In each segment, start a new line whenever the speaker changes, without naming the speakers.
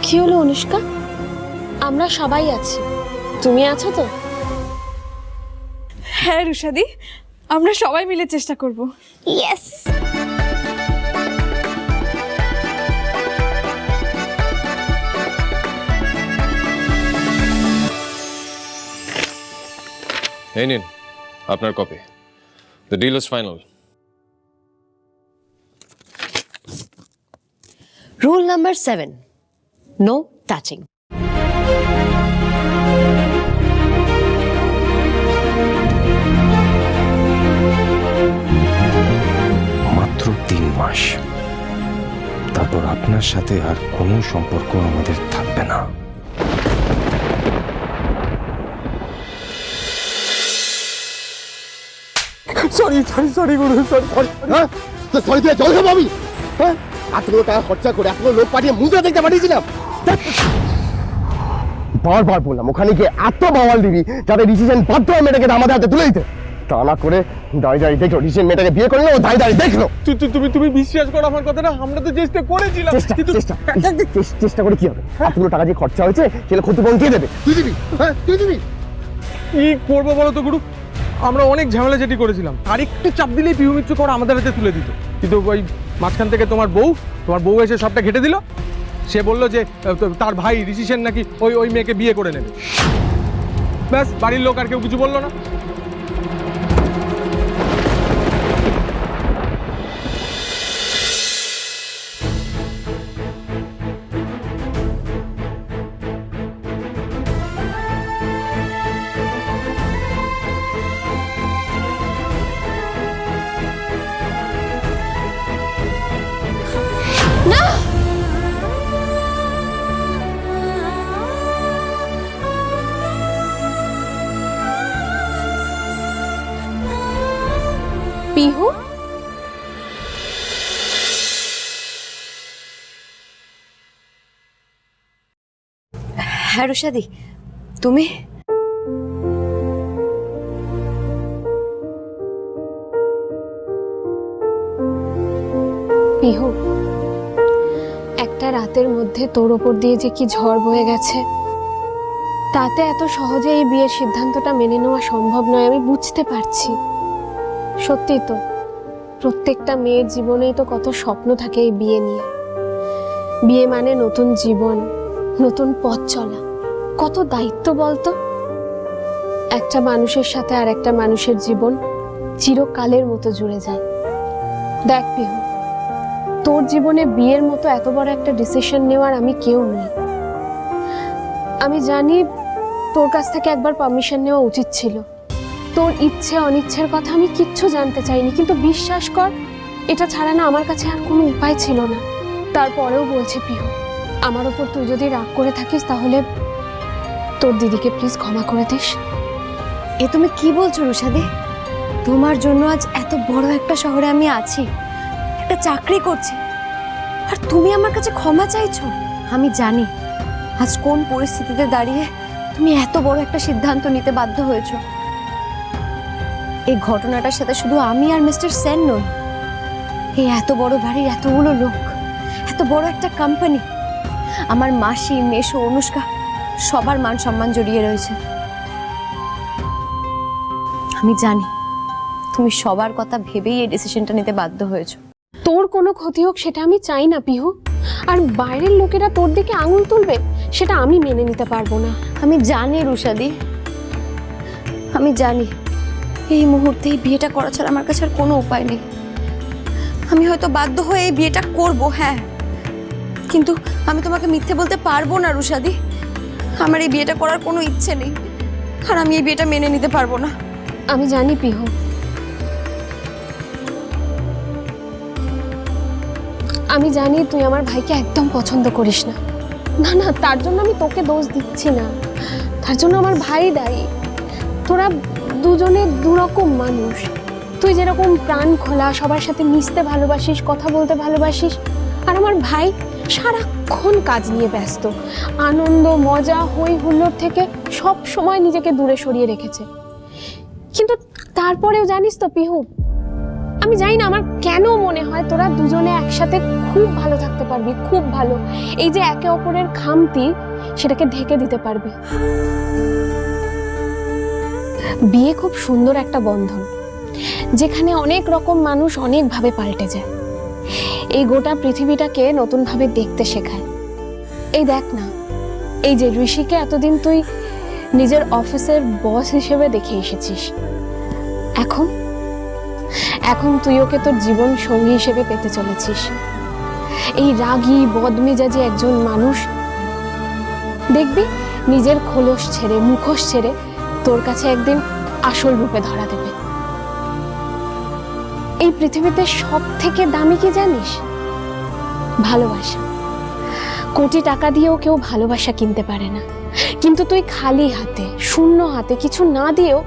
কি হলো অনুষ্কা? আমরা সবাই আছি, তুমি আছো তো?
হ্যাঁ রুশাদি, আমরা সবাই মিলে চেষ্টা করব।
ইয়েস।
এই নিন আপনার copy. The deal is final.
Rule number 7. No touching.
মাত্র 3 মাস, তারপর আপনার সাথে আর কোনো সম্পর্ক আমাদের থাকবে না।
সরি গুরু, সরি। হ্যাঁ তো সরি তুই জল খাবো আমি? হ্যাঁ এতগুলো টাকা খরচা করে এতগুলো লোক পাঠিয়ে মুদ্রা দেখতে পাঠিয়েছিলাম। বারবার বললাম ওখানে গিয়ে এত বাওয়াল দিবি যাতে ডিসিশন বাধ্য হয় মেয়েটাকে আমাদের হাতে তুলে দিতে। তা না করে দাঁড়িয়ে দেখলো ডিসিশন মেয়েটাকে বিয়ে করলো, ও দাঁড়িয়ে দেখলো।
তুমি বিশ্বাস করো আমার কথাটা, আমরা তো চেষ্টা করেছিলাম।
চেষ্টা করে কি হবে? এতগুলো টাকা যে খরচা হয়েছে সেটা ক্ষতিপূরণ কে দেবে? তুই দিবি? হ্যাঁ তুই দিবি?
কি করবো বলো তো গুরু, আমরা অনেক ঝামেলা যেটি করেছিলাম, আর একটু চাপ দিলেই পিহু মিত্র করে আমাদের হাতে তুলে দিত। কিন্তু ওই মাঝখান থেকে তোমার বউ এসে সবটা ঘেটে দিল। সে বলল যে তার ভাই ঋষি সেন নাকি ওই মেয়েকে বিয়ে করে নেবে। ব্যাস, বাড়ির লোক আর কেউ কিছু বললো না।
পিহু,
হ্যাঁ রুশাদি, তুমি?
পিহু, একটা রাতের মধ্যে তোর ওপর দিয়ে যে কি ঝড় বয়ে গেছে, তাতে এত সহজে এই বিয়ের সিদ্ধান্তটা মেনে নেওয়া সম্ভব নয়, আমি বুঝতে পারছি। সত্যি তো, প্রত্যেকটা মেয়ের জীবনেই তো কত স্বপ্ন থাকে এই বিয়ে নিয়ে। বিয়ে মানে নতুন জীবন, নতুন পথ চলা, কত দায়িত্ব বলতো। একটা মানুষের সাথে আর একটা মানুষের জীবন চিরকালের মতো জুড়ে যায়। দেখ পিহু, তোর জীবনে বিয়ের মতো এত বড় একটা ডিসিশন নেওয়ার আমি কেউ নই। আমি জানি তোর কাছ থেকে একবার পারমিশন নেওয়া উচিত ছিল। তোর ইচ্ছে অনিচ্ছের কথা আমি কিচ্ছু জানতে চাইনি, কিন্তু বিশ্বাস কর, এটা ছাড়া না আমার কাছে আর কোনো উপায় ছিল না। তারপরেও বলছি পিহু, আমার ওপর তুই যদি রাগ করে থাকিস তাহলে তোর দিদিকে প্লিজ ক্ষমা করে দিস।
এ তুমি কি বলছো রুশাদি? তোমার জন্য আজ এত বড় একটা শহরে আমি আছি, একটা চাকরি করছি, আর তুমি আমার কাছে ক্ষমা চাইছো? আমি জানি আজ কোন পরিস্থিতিতে দাঁড়িয়ে তুমি এত বড় একটা সিদ্ধান্ত নিতে বাধ্য হয়েছো। এই ঘটনাটার সাথে শুধু আমি আর মিস্টার সেন নই, এই এত বড় বাড়ির এতগুলো লোক, এত বড় একটা কোম্পানি, আমার মাসি, মেশো, অনুষ্কা, সবার মান সম্মান জড়িয়ে রয়েছে। আমি জানি তুমি সবার কথা ভেবেই এই ডিসিশনটা নিতে বাধ্য হয়েছো।
তোর কোনো ক্ষতি হোক সেটা আমি চাই না পিহু, আর বাইরের লোকেরা তোর দিকে আঙুল তুলবে সেটা আমি মেনে নিতে পারবো না।
আমি জানি রুশাদি, আমি জানি এই মুহূর্তে এই বিয়েটা করা ছাড়া আমার কাছে আর কোনো উপায় নেই। আমি হয়তো বাধ্য হয়ে এই বিয়েটা করব, হ্যাঁ, কিন্তু আমি তোমাকে মিথ্যে বলতে পারবো না রুশাদি। আমার এই বিয়েটা করার কোনো ইচ্ছে নেই, আর আমি এই বিয়েটা মেনে নিতে পারবো না।
আমি জানি পিহু, আমি জানি তুই আমার ভাইকে একদম পছন্দ করিস না। না না, তার জন্য আমি তোকে দোষ দিচ্ছি না, তার জন্য আমার ভাই দায়ী। তোরা দুজনে দুরকম মানুষ। তুই যেরকম প্রাণ খোলা, সবার সাথে মিশতে ভালোবাসিস, কথা বলতে ভালোবাসিস, আর আমার ভাই সারাক্ষণ কাজ নিয়ে ব্যস্ত। আনন্দ, মজা, হই হুল্লোড় থেকে সব সময় নিজেকে দূরে সরিয়ে রেখেছে। কিন্তু তারপরেও জানিস তো পিহু, আমি জানি না আমার কেন মনে হয় তোরা দুজনে একসাথে খুব ভালো থাকতে পারবি, খুব ভালো। এই যে একে অপরের খামতি সেটাকে ঢেকে দিতে পারবি। বিয়ে খুব সুন্দর একটা বন্ধন, যেখানে অনেক রকম মানুষ অনেকভাবে পাল্টে যায়। এই গোটা পৃথিবীটাকে নতুন ভাবে দেখতে শেখায়। এই দেখ না, এই যে ঋষিকে এতদিন তুই নিজের অফিসের বস হিসেবে দেখে এসেছিস, এখন তুই ওকে তোর জীবন সঙ্গী হিসেবে পেতে চলেছিস। এই রাগী বদমেজাজি একজন মানুষ দেখবি নিজের খোলস ছেড়ে, মুখোশ ছেড়ে তোর কাছে একদিন আসল রূপে ধরা দেবে। এই পৃথিবীতে সব থেকে দামি কি জানিস? ভালোবাসা। কোটি টাকা দিয়েও কেউ ভালোবাসা কিনতে পারে না, কিন্তু তুই খালি হাতে, শূন্য হাতে, কিছু না দিয়েও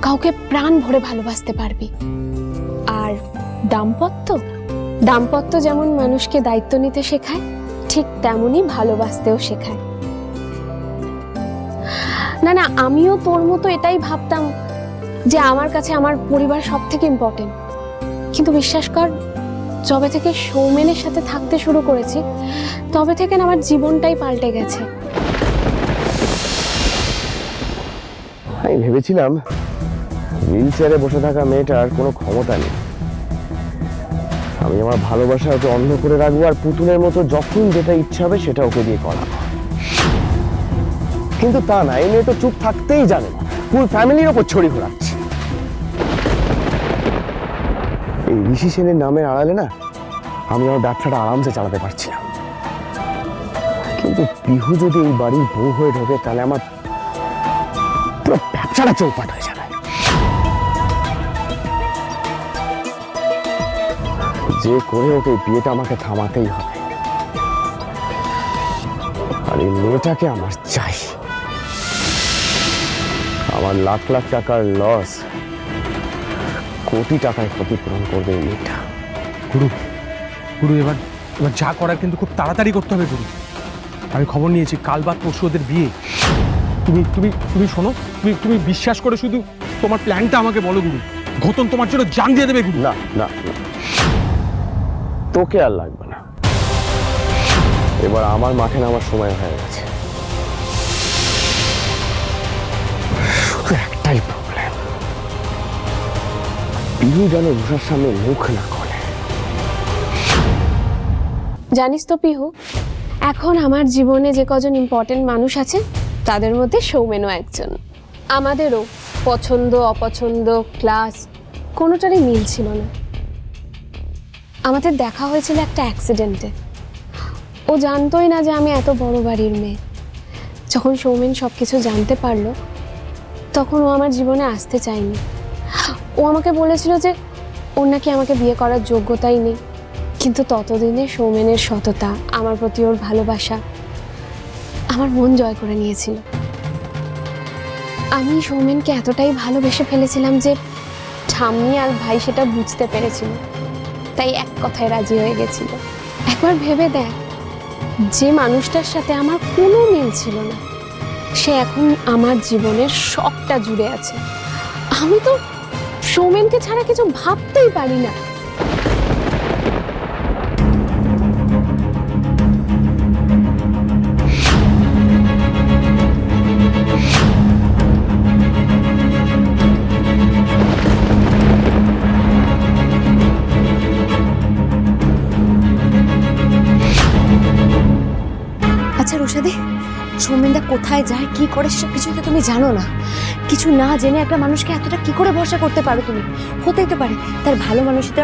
কাউকে প্রাণ ভরে ভালোবাসতে পারবি। আর দাম্পত্য যেমন মানুষকে দায়িত্ব নিতে শেখায়, ঠিক তেমনই ভালোবাসতেও শেখায়। না, আমিও তোর মতো এটাই ভাবতাম যে আমার কাছে আমার পরিবার সব থেকে ইম্পর্টেন্ট, কিন্তু বিশ্বাস কর, যবে থেকে সৌমেনের সাথে থাকতে শুরু করেছি তবে থেকে না আমার জীবনটাই পাল্টে গেছে।
আমি ভেবেছিলাম হুইল চেয়ারে বসে থাকা মেয়েটার কোনো ক্ষমতা নেই, আমি আমার ভালোবাসা ওকে অন্ধ করে রাখবো, আর পুতুলের মতো যখন যেটা ইচ্ছা হবে সেটা ওকে দিয়ে করাবো। কিন্তু তা না, এই মেয়ে তো চুপ থাকতেই জানে না, ফুল ফ্যামিলির ওপর ছড়ি ঘোরাচ্ছে। এই ঋষি সেনের নামের আড়ালে না আমি আমার ব্যবসাটা আরামসে চালাতে পারছিলাম, কিন্তু পিহু যদি এই বাড়ির বউ হয়ে ঢোকে তাহলে আমার পুরো ব্যবসাটা চৌপাট হয়ে যাবে। যে করে ওকে বিয়েটা আমাকে থামাতেই হবে, আর এই মেয়েটাকে আমার চাই। আমার লাখ লাখ টাকার লস কোটি টাকায় ক্ষতিপূরণ করবে এই মেয়েটা।
গুরু এবার যা করার কিন্তু খুব তাড়াতাড়ি করতে হবে গুরু। আমি খবর নিয়েছি কাল বা পরশু ওদের বিয়ে। তুমি শোনো, তুমি বিশ্বাস করে শুধু তোমার প্ল্যানটা আমাকে বলো গুরু। ঘতন তোমার জন্য জান দিয়ে দেবে গুরু।
না না না, তোকে আর লাগবে না, এবার আমার মাঠে নামার সময় হয়ে গেছে। শুধু একটাই প্রবলেম, পিহু যেন রুষার সামনে মুখ না খোলে।
জানিস তো পিহু, এখন আমার জীবনে যে কজন ইম্পর্টেন্ট মানুষ আছে তাদের মধ্যে সৌমেনও একজন। আমাদেরও পছন্দ অপছন্দ, ক্লাস কোনোটারই মিল ছিল না। আমাদের দেখা হয়েছিল একটা অ্যাক্সিডেন্টে। ও জানতোই না যে আমি এত বড় বাড়ির মেয়ে। যখন সৌমেন সব কিছু জানতে পারলো তখন ও আমার জীবনে আসতে চায়নি। ও আমাকে বলেছিল যে ওর নাকি আমাকে বিয়ে করার যোগ্যতাই নেই, কিন্তু ততদিনে সৌমেনের সততা, আমার প্রতি ওর ভালোবাসা আমার মন জয় করে নিয়েছিল। আমি সৌমেনকে এতটাই ভালোবেসে ফেলেছিলাম যে ঠাম্মি আর ভাই সেটা বুঝতে পেরেছিল, তাই এক কথায় রাজি হয়ে গেছিল। একবার ভেবে দেখ, যে মানুষটার সাথে আমার কোনো মিল ছিল না সে এখন আমার জীবনের সবটা জুড়ে আছে। আমি তো সৌমেনকে ছাড়া কিছু ভাবতেই পারি না।
আচ্ছা রুষাদি, সৌমেনদা কোথায় যায়, কি করে, সব কিছু তো তুমি জানো না। কিছু না জেনে একটা মানুষকে এতটা কি করে ভরসা করতে পারো তুমি? হতেই তো পারে তার ভালো মানুষটা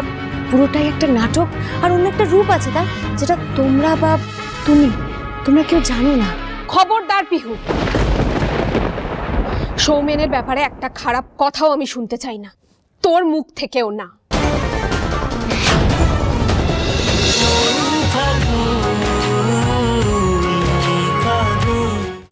পুরোটাই একটা নাটক, আর অন্য একটা রূপ আছে তার, যেটা তোমরা বা তোমরা কেউ জানো না।
খবরদার পিহু, সৌমেনের ব্যাপারে একটা খারাপ কথাও আমি শুনতে চাই না, তোর মুখ থেকেও না।